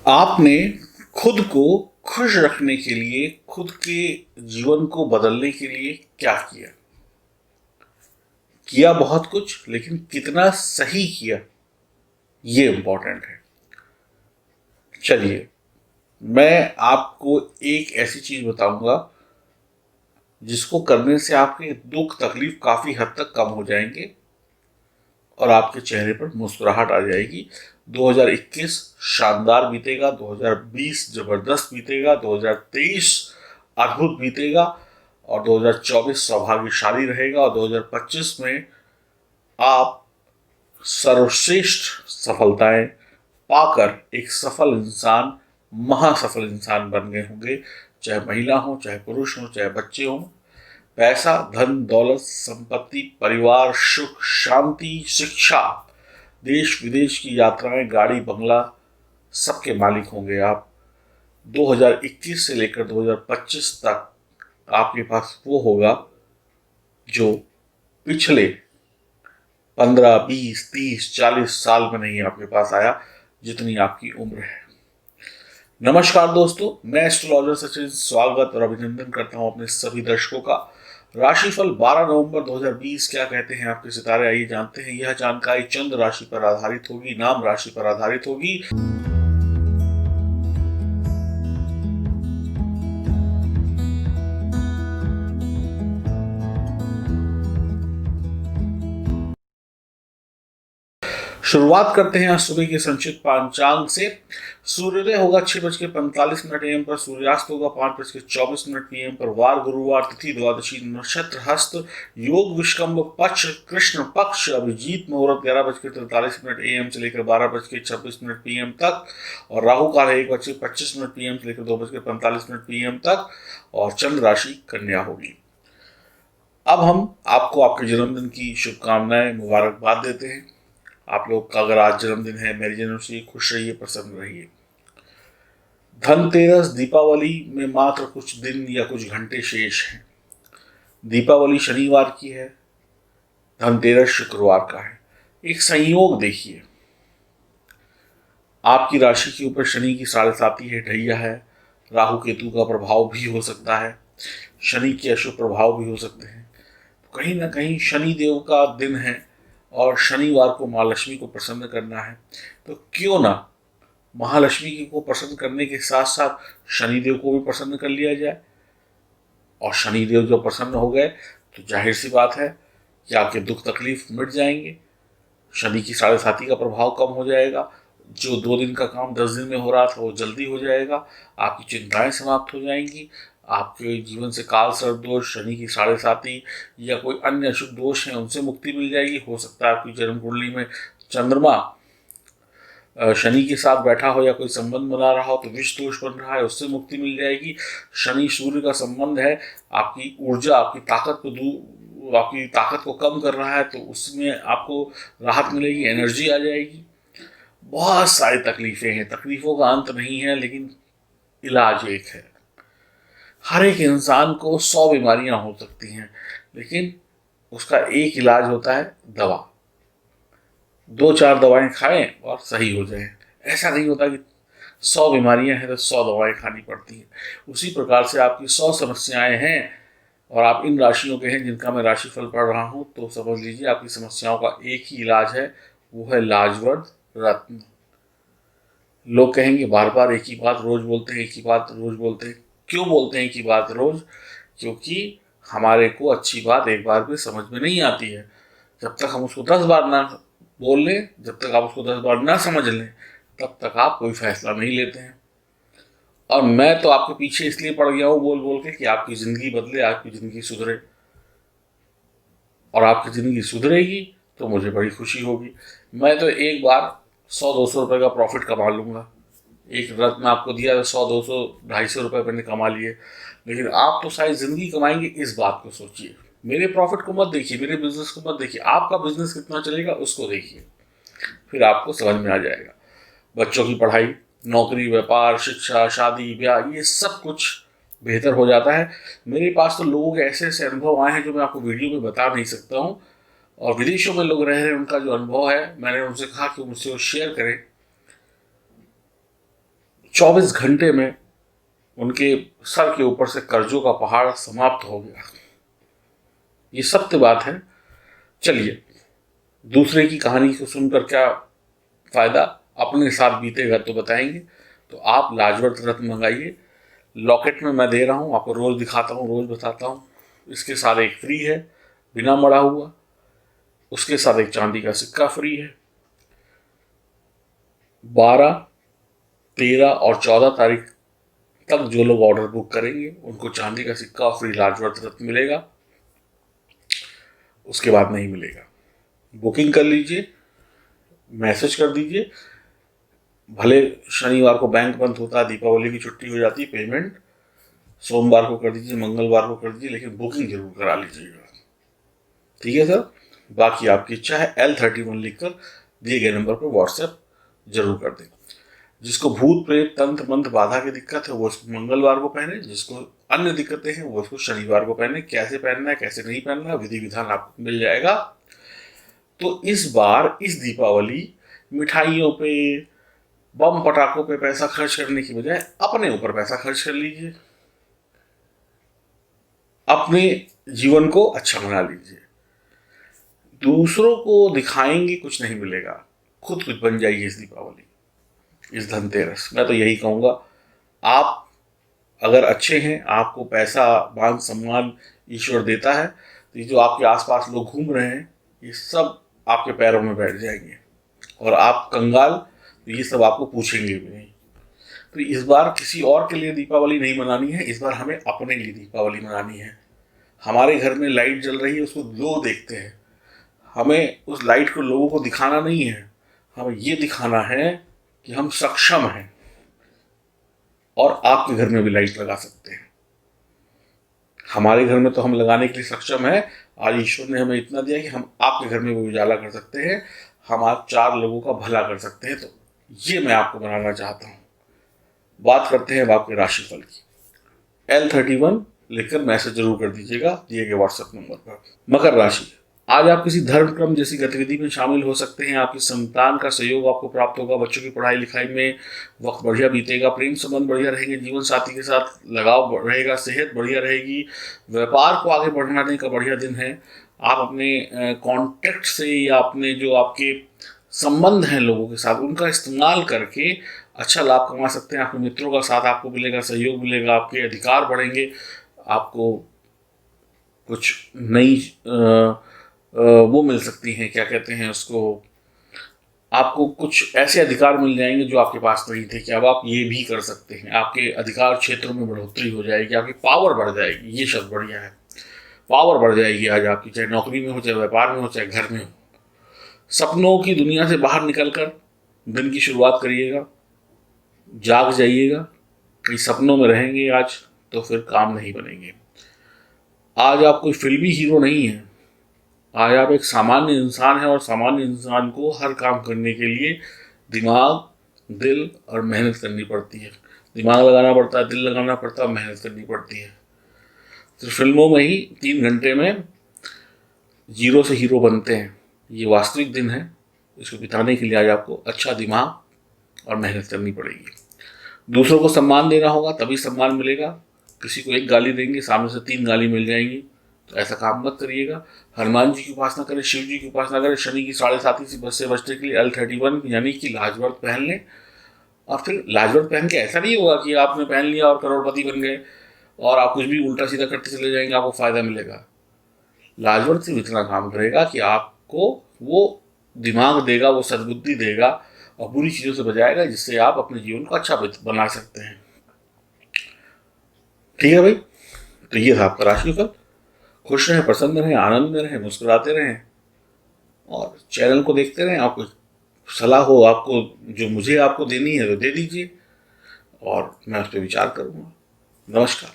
आपने खुद को खुश रखने के लिए, खुद के जीवन को बदलने के लिए क्या किया? किया बहुत कुछ, लेकिन कितना सही किया, ये इंपॉर्टेंट है। चलिए, मैं आपको एक ऐसी चीज बताऊंगा जिसको करने से आपके दुख तकलीफ काफी हद तक कम हो जाएंगे और आपके चेहरे पर मुस्कुराहट आ जाएगी। 2021 शानदार बीतेगा, 2020 जबरदस्त बीतेगा, 2023 अद्भुत बीतेगा और 2024 सौभाग्यशाली रहेगा और 2025 में आप सर्वश्रेष्ठ सफलताएं पाकर एक सफल इंसान, महासफल इंसान बन गए होंगे। चाहे महिला हो, चाहे पुरुष हो, चाहे बच्चे हों। पैसा, धन, दौलत, संपत्ति, परिवार, सुख, शांति, शिक्षा, देश विदेश की यात्राएं, गाड़ी, बंगला, सबके मालिक होंगे आप। 2021 से लेकर 2025 तक आपके पास वो होगा जो पिछले 15, 20, 30, 40 साल में नहीं आपके पास आया, जितनी आपकी उम्र है। नमस्कार दोस्तों, मैं एस्ट्रोलॉजर सचिन स्वागत और अभिनंदन करता हूं अपने सभी दर्शकों का। राशिफल 12 नवंबर 2020 क्या कहते हैं आपके सितारे, आइए जानते हैं। यह जानकारी चंद्र राशि पर आधारित होगी, नाम राशि पर आधारित होगी। शुरुआत करते हैं आज सुबह के संचित पांचांग से। सूर्योदय होगा 6:45 AM पर, सूर्यास्त होगा 5:24 PM पर। वार गुरुवार, तिथि द्वादशी, नक्षत्र हस्त, योग विष्कंभ, पक्ष कृष्ण पक्ष, अभिजीत मुहूर्त 11:43 AM से लेकर 12:26 PM तक और राहु काल है 1:25 PM से लेकर 2:45 PM तक और चंद्र राशि कन्या होगी। अब हम आपको आपके जन्मदिन की शुभकामनाएं, मुबारकबाद देते हैं। आप लोग का अगर आज जन्मदिन है, मेरी जन्मदिन, खुश रहिए, प्रसन्न रहिए। धनतेरस, दीपावली में मात्र कुछ दिन या कुछ घंटे शेष हैं। दीपावली शनिवार की है, धनतेरस शुक्रवार का है। एक संयोग देखिए, आपकी राशि के ऊपर शनि की 7.5 है, ढैया है। राहु केतु का प्रभाव भी हो सकता है, शनि के अशुभ प्रभाव भी हो सकते हैं। तो कहीं ना कहीं शनि देव का दिन है और शनिवार को माँ लक्ष्मी को प्रसन्न करना है, तो क्यों ना महालक्ष्मी को प्रसन्न करने के साथ साथ शनिदेव को भी प्रसन्न कर लिया जाए। और शनिदेव जब प्रसन्न हो गए तो जाहिर सी बात है कि आपके दुख तकलीफ मिट जाएंगे, शनि की 7.5 का प्रभाव कम हो जाएगा, जो 2 दिन का काम 10 दिन में हो रहा था वो जल्दी हो जाएगा, आपकी चिंताएं समाप्त हो जाएंगी, आपके जीवन से काल सर्प दोष, शनि की 7.5 या कोई अन्य अशुभ दोष हैं उनसे मुक्ति मिल जाएगी। हो सकता है आपकी जन्म कुंडली में चंद्रमा शनि के साथ बैठा हो या कोई संबंध बना रहा हो तो विष दोष बन रहा है, उससे मुक्ति मिल जाएगी। शनि सूर्य का संबंध है, आपकी ऊर्जा, आपकी ताकत को कम कर रहा है, तो उसमें आपको राहत मिलेगी, एनर्जी आ जाएगी। बहुत सारी तकलीफें हैं, तकलीफों का अंत नहीं है, लेकिन इलाज एक है। हर एक इंसान को 100 बीमारियां हो सकती हैं, लेकिन उसका एक इलाज होता है दवा। 2-4 दवाएं खाएं और सही हो जाएं। ऐसा नहीं होता कि 100 बीमारियां हैं तो 100 दवाएं खानी पड़ती हैं। उसी प्रकार से आपकी 100 समस्याएं हैं और आप इन राशियों के हैं जिनका मैं राशिफल पढ़ रहा हूं, तो समझ लीजिए आपकी समस्याओं का एक ही इलाज है, वो है लाजवर्द रत्न। लोग कहेंगे बार बार एक ही बात रोज बोलते हैं, एक ही बात रोज बोलते हैं। क्यों बोलते हैं एक ही बात रोज? क्योंकि हमारे को अच्छी बात एक बार भी समझ में नहीं आती है। जब तक हम उसको 10 बार ना बोल लें, जब तक आप उसको 10 बार ना समझ लें, तब तक आप कोई फैसला नहीं लेते हैं। और मैं तो आपके पीछे इसलिए पड़ गया हूँ बोल बोल के कि आपकी ज़िंदगी बदले, आपकी ज़िंदगी सुधरे। और आपकी ज़िंदगी सुधरेगी तो मुझे बड़ी खुशी होगी। मैं तो एक बार 100-200 रुपये का प्रॉफिट कमा लूँगा। एक रत्न आपको दिया तो 100-200 250 रुपये मैंने कमा लिए, लेकिन आप तो शायद ज़िंदगी कमाएंगे, इस बात को सोचिए। मेरे प्रॉफिट को मत देखिए, मेरे बिजनेस को मत देखिए, आपका बिजनेस कितना चलेगा उसको देखिए, फिर आपको समझ में आ जाएगा। बच्चों की पढ़ाई, नौकरी, व्यापार, शिक्षा, शादी, ब्याह, ये सब कुछ बेहतर हो जाता है। मेरे पास तो लोगों के ऐसे ऐसे अनुभव आए हैं जो मैं आपको वीडियो में बता नहीं सकता हूँ। और विदेशों में लोग रह रहे हैं, उनका जो अनुभव है, मैंने उनसे कहा कि मुझसे वो शेयर करें। 24 घंटे में उनके सर के ऊपर से कर्जों का पहाड़ समाप्त हो गया। ये सत्य बात है। चलिए, दूसरे की कहानी को सुनकर क्या फायदा, अपने साथ बीतेगा तो बताएंगे। तो आप लाजवर्थ रत्न मंगाइए। लॉकेट में मैं दे रहा हूँ, आपको रोज दिखाता हूँ, रोज बताता हूँ। इसके साथ एक फ्री है बिना मढ़ा हुआ, उसके साथ एक चांदी का सिक्का फ्री है। 12, 13 और 14 तारीख तक जो लोग ऑर्डर बुक करेंगे उनको चांदी का सिक्का और फ्री लाजवर्थ रत्न मिलेगा, उसके बाद नहीं मिलेगा। बुकिंग कर लीजिए, मैसेज कर दीजिए। भले शनिवार को बैंक बंद होता है, दीपावली की छुट्टी हो जाती है, पेमेंट सोमवार को कर दीजिए, मंगलवार को कर दीजिए, लेकिन बुकिंग जरूर करा लीजिएगा। ठीक है सर। बाकी आपकी इच्छा है। L31 लिखकर दिए गए नंबर पर व्हाट्सएप जरूर कर दें। जिसको भूत प्रेत तंत्र मंत्र बाधा की दिक्कत है वो इसको मंगलवार को पहने, जिसको अन्य दिक्कतें हैं वो इसको शनिवार को पहने। कैसे पहनना है, कैसे नहीं पहनना है, विधि विधान आपको मिल जाएगा। तो इस बार इस दीपावली मिठाइयों पे, बम पटाखों पे पैसा खर्च करने की बजाय अपने ऊपर पैसा खर्च कर लीजिए, अपने जीवन को अच्छा बना लीजिए। दूसरों को दिखाएंगे कुछ नहीं मिलेगा, खुद कुछ बन जाइए इस दीपावली, इस धनतेरस। मैं तो यही कहूँगा, आप अगर अच्छे हैं, आपको पैसा मान सम्मान ईश्वर देता है, तो ये जो आपके आसपास लोग घूम रहे हैं ये सब आपके पैरों में बैठ जाएंगे, और आप कंगाल, तो ये सब आपको पूछेंगे भी नहीं। तो इस बार किसी और के लिए दीपावली नहीं मनानी है, इस बार हमें अपने लिए दीपावली मनानी है। हमारे घर में लाइट जल रही है, उसको लोग देखते हैं, हमें उस लाइट को लोगों को दिखाना नहीं है, हमें ये दिखाना है कि हम सक्षम हैं और आपके घर में भी लाइट लगा सकते हैं। हमारे घर में तो हम लगाने के लिए सक्षम है, आज ईश्वर ने हमें इतना दिया कि हम आपके घर में भी उजाला कर सकते हैं, हम आज 4 लोगों का भला कर सकते हैं। तो ये मैं आपको बनाना चाहता हूँ। बात करते हैं आपके राशिफल की। L31 लिखकर मैसेज जरूर कर दीजिएगा दिए गए व्हाट्सएप नंबर पर। मकर राशि, आज आप किसी धर्म क्रम जैसी गतिविधि में शामिल हो सकते हैं। आपकी संतान का सहयोग आपको प्राप्त होगा। बच्चों की पढ़ाई लिखाई में वक्त बढ़िया बीतेगा। प्रेम संबंध बढ़िया रहेंगे। जीवन साथी के साथ लगाव रहेगा। सेहत बढ़िया रहेगी। व्यापार को आगे बढ़ाने का बढ़िया दिन है। आप अपने कॉन्टैक्ट से या अपने जो आपके संबंध हैं लोगों के साथ, उनका इस्तेमाल करके अच्छा लाभ कमा सकते हैं। आपके मित्रों का साथ आपको मिलेगा, सहयोग मिलेगा, आपके अधिकार बढ़ेंगे, आपको कुछ नई वो मिल सकती हैं, क्या कहते हैं उसको, आपको कुछ ऐसे अधिकार मिल जाएंगे जो आपके पास नहीं थे कि अब आप ये भी कर सकते हैं। आपके अधिकार क्षेत्रों में बढ़ोतरी हो जाएगी, आपकी पावर बढ़ जाएगी। ये शब्द बढ़िया है, पावर बढ़ जाएगी आज आपकी, चाहे नौकरी में हो, चाहे व्यापार में हो, चाहे घर में हो। सपनों की दुनिया से बाहर निकलकर दिन की शुरुआत करिएगा। जाग जाइएगा। कई सपनों में रहेंगे आज तो फिर काम नहीं बनेंगे। आज आप कोई फिल्मी हीरो नहीं है, आज आप एक सामान्य इंसान हैं, और सामान्य इंसान को हर काम करने के लिए दिमाग, दिल और मेहनत करनी पड़ती है। दिमाग लगाना पड़ता है, दिल लगाना पड़ता है, मेहनत करनी पड़ती है। तो फिल्मों में ही 3 घंटे में जीरो से हीरो बनते हैं। ये वास्तविक दिन है, इसको बिताने के लिए आज आपको अच्छा दिमाग और मेहनत करनी पड़ेगी। दूसरों को सम्मान देना होगा, तभी सम्मान मिलेगा। किसी को एक गाली देंगे, सामने से 3 गाली मिल जाएंगी, तो ऐसा काम मत करिएगा। हनुमान जी की उपासना करें, शिव जी की उपासना करें। शनि की 7.5 से बचने के लिए L31 यानी कि लाजवर्थ पहन लें। और फिर लाजवर्थ पहन के ऐसा नहीं होगा कि आपने पहन लिया और करोड़पति बन गए और आप कुछ भी उल्टा सीधा करते चले जाएंगे, आपको फायदा मिलेगा। लाजवर्थ सिर्फ इतना काम करेगा कि आपको वो दिमाग देगा, वो सद्बुद्धि देगा और बुरी चीज़ों से बचाएगा, जिससे आप अपने जीवन को अच्छा बना सकते हैं। ठीक है भाई, तो ये था आपका राशिफल। खुश रहें, प्रसन्न रहें, आनंद में रहें, मुस्कुराते रहें और चैनल को देखते रहें। आपको सलाह हो, आपको जो मुझे आपको देनी है तो दे दीजिए और मैं उस पर विचार करूँगा। नमस्कार।